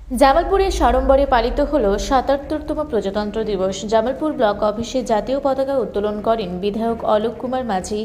জামালপুরে সাড়ম্বরে পালিত হল ৭৭তম প্রজাতন্ত্র দিবস। জামালপুর ব্লক অফিসে জাতীয় পতাকা উত্তোলন করেন বিধায়ক অলোক কুমার মাঝি,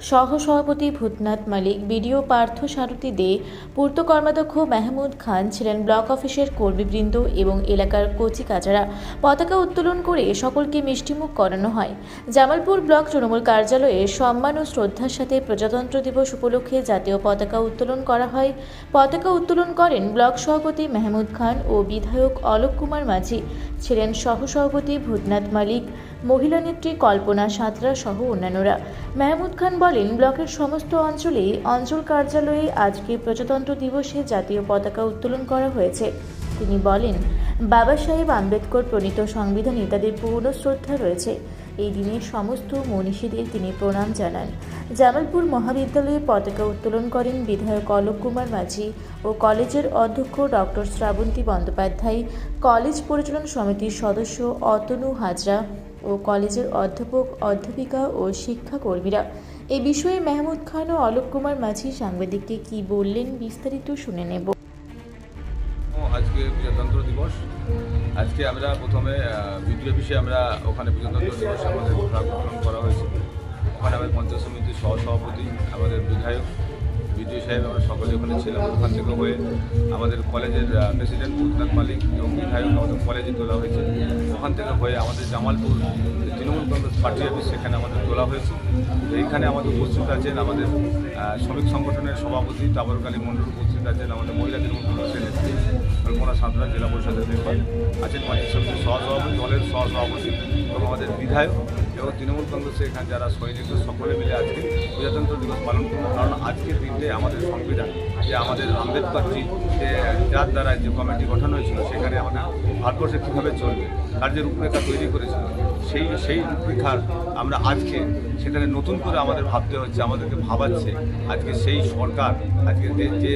সহসভাপতি ভূতনাথ মালিক, বিডিও পার্থ সারথী দে, পূর্ত কর্মাধ্যক্ষ মাহমুদ খান ছিলেন। ব্লক অফিসের কর্মীবৃন্দ এবং এলাকার কচিকাচারা পতাকা উত্তোলন করে সকলকে মিষ্টিমুখ করানো হয়। জামালপুর ব্লক তৃণমূল কার্যালয়ে সম্মান ও শ্রদ্ধার সাথে প্রজাতন্ত্র দিবস উপলক্ষে জাতীয় পতাকা উত্তোলন করা হয়। পতাকা উত্তোলন করেন ব্লক সভাপতি মাহমুদ খান ও বিধায়ক অলোক কুমার মাঝি, ছিলেন সহসভাপতি ভূতনাথ মালিক, মহিলা নেত্রী কল্পনা সাঁতরা সহ অন্যান্যরা। মাহমুদ খান বলেন, ব্লকের সমস্ত অঞ্চলে অঞ্চল কার্যালয়ে আজকে প্রজাতন্ত্র দিবসে জাতীয় পতাকা উত্তোলন করা হয়েছে। তিনি বলেন, বাবা সাহেব আম্বেদকর প্রণীত সংবিধানে তাদের পূর্ণ শ্রদ্ধা রয়েছে। এই দিনে সমস্ত মনীষীদের তিনি প্রণাম জানান। জামালপুর মহাবিদ্যালয়ে পতাকা উত্তোলন করেন বিধায়ক অলোক কুমার মাঝি ও কলেজের অধ্যক্ষ ডক্টর শ্রাবন্তী বন্দ্যোপাধ্যায়, কলেজ পরিচালন সমিতির সদস্য অতনু হাজরা ও কলেজের অধ্যাপক, অধ্যাপিকা ও শিক্ষাকর্মীরা। এই বিষয়ে মাহমুদ খান ও অলোক কুমার মাঝি সাংবাদিককে কি বললেন বিস্তারিত শুনে নেব। আজকে প্রজাতন্ত্র দিবস। আজকে আমরা প্রথমে বিডিও অফিসে আমরা ওখানে প্রজাতন্ত্র দিবস আমাদের ফ্ল্যাগ উত্তোলন করা হয়েছে। ওখানে আমাদের পঞ্চায়েত সমিতির সহসভাপতি, আমাদের বিধায়ক, বিডিও সাহেব, আমরা সকলে ওখানে ছিলাম। ওখান থেকে হয়ে আমাদের কলেজের প্রেসিডেন্ট ভূতনাথ মালিক এবং বিধায়ক আমাদের কলেজে তোলা হয়েছে। ওখান থেকে হয়ে আমাদের জামালপুর তৃণমূল কংগ্রেস পার্টি অফিস, সেখানে আমাদের তোলা হয়েছে। তো এইখানে আমাদের উপস্থিত আছেন আমাদের শ্রমিক সংগঠনের সভাপতি তাবরক আলী মন্ডল, উপস্থিত আছেন আমাদের মহিলা তৃণমূল কংগ্রেসের নেত্রী কল্পনা সাঁতরা, জেলা পরিষদের মেম্বার আছেন, মানিক সমিতির সহসভাপতি, দলের সহসভাপতি এবং আমাদের বিধায়ক এবং তৃণমূল কংগ্রেসের এখানে যারা সৈনিক সকলে মিলে আজকে প্রজাতন্ত্র দিবস পালন করব। কারণ আজকের দিনটাই আমাদের সংবিধান, যে আমাদের আম্বেদকরজি যে যার দ্বারা যে কমিটি গঠন হয়েছিল, সেখানে আমাদের ভারতবর্ষে কীভাবে চলবে তার যে রূপরেখা তৈরি করেছিল, সেই রূপরেখার আমরা আজকে সেখানে নতুন করে আমাদের ভাবতে হচ্ছে, আমাদেরকে ভাবাচ্ছে। আজকে সেই সরকার আজকে যে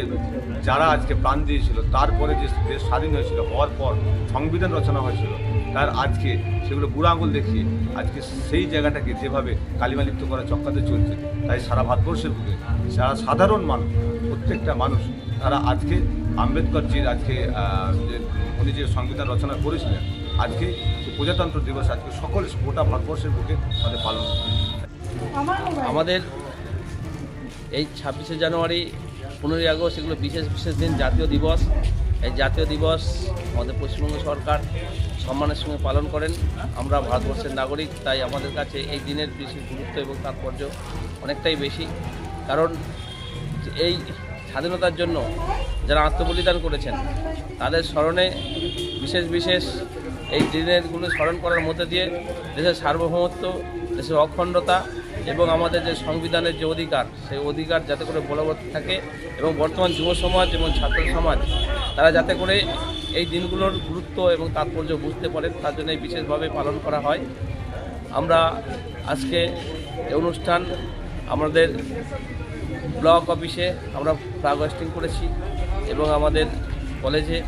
যারা আজকে প্রাণ দিয়েছিল, তারপরে যে দেশ স্বাধীন হয়েছিল, হওয়ার পর সংবিধান রচনা হয়েছিল, তার আজকে সেগুলো বুড়ো আঙুল দেখিয়ে আজকে সেই জায়গাটাকে যেভাবে কালিমালিপ্ত করা চক্রাতে চলছে, তাই সারা ভারতবর্ষের বুকে যারা সাধারণ মানুষ, প্রত্যেকটা মানুষ, তারা আজকে আম্বেদকরজির আজকে উনি যে সংবিধান রচনা করেছিলেন, আজকে যে প্রজাতন্ত্র দিবস আজকে সকল গোটা ভারতবর্ষের বুকে আমাদের পালন আমাদের এই 26শে জানুয়ারি, 15ই আগস্ট, এগুলো বিশেষ বিশেষ দিন, জাতীয় দিবস। এই জাতীয় দিবস আমাদের পশ্চিমবঙ্গ সরকার সম্মানের সঙ্গে পালন করেন। আমরা ভারতবর্ষের নাগরিক, তাই আমাদের কাছে এই দিনের বিশেষ গুরুত্ব এবং তাৎপর্য অনেকটাই বেশি। কারণ এই স্বাধীনতার জন্য যারা আত্মবলিদান করেছেন, তাদের স্মরণে বিশেষ বিশেষ এই দিনেরগুলো স্মরণ করার মধ্যে দিয়ে দেশের সার্বভৌমত্ব, দেশের অখণ্ডতা এবং আমাদের যে সংবিধানের যে অধিকার, সেই অধিকার যাতে করে বলবৎ থাকে এবং বর্তমান যুব সমাজ এবং ছাত্র সমাজ তারা যাতে করে এই দিনগুলোর গুরুত্ব এবং তাৎপর্য বুঝতে পারেন, তার জন্য বিশেষভাবে পালন করা হয়। আমরা আজকে এই অনুষ্ঠান আমাদের ব্লক অফিসে আমরা ফ্ল্যাগ হোয়েস্টিং করেছি এবং আমাদের কলেজে,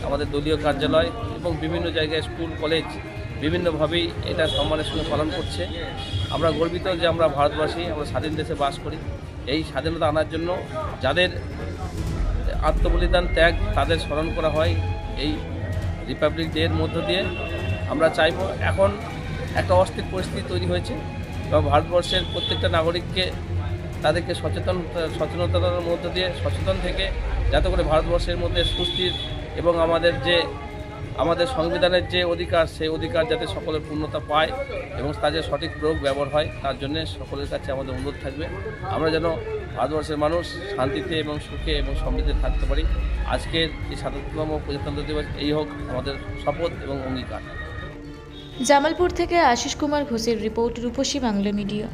আমাদের দলীয় কার্যালয় এবং বিভিন্ন জায়গায় স্কুল, কলেজ বিভিন্নভাবেই এটা সম্মানের সঙ্গে পালন করছে। আমরা গর্বিত যে আমরা ভারতবাসী, আমরা স্বাধীন দেশে বাস করি। এই স্বাধীনতা আনার জন্য যাদের আত্মবলিদান, ত্যাগ, তাদের স্মরণ করা হয় এই রিপাবলিক ডে এর মধ্য দিয়ে। আমরা চাইব, এখন একটা অস্থির পরিস্থিতি তৈরি হয়েছে এবং ভারতবর্ষের প্রত্যেকটা নাগরিককে তাদেরকে সচেতনতার মধ্য দিয়ে সচেতন থেকে যাতে করে ভারতবর্ষের মধ্যে সুস্থির এবং আমাদের সংবিধানের যে অধিকার, সেই অধিকার যাতে সকলের পূর্ণতা পায় এবং তার যে সঠিক প্রয়োগ ব্যবহার হয়, তার জন্য সকলের কাছে আমাদের অনুরোধ থাকবে আমরা যেন ভারতবর্ষের মানুষ শান্তিতে এবং সুখে এবং সমৃদ্ধিতে থাকতে পারি। আজকের এই ৭৭তম প্রজাতন্ত্র দিবস এই হোক আমাদের শপথ এবং অঙ্গীকার। জামালপুর থেকে আশিস কুমার ঘোষের রিপোর্ট, রূপসী বাংলা মিডিয়া।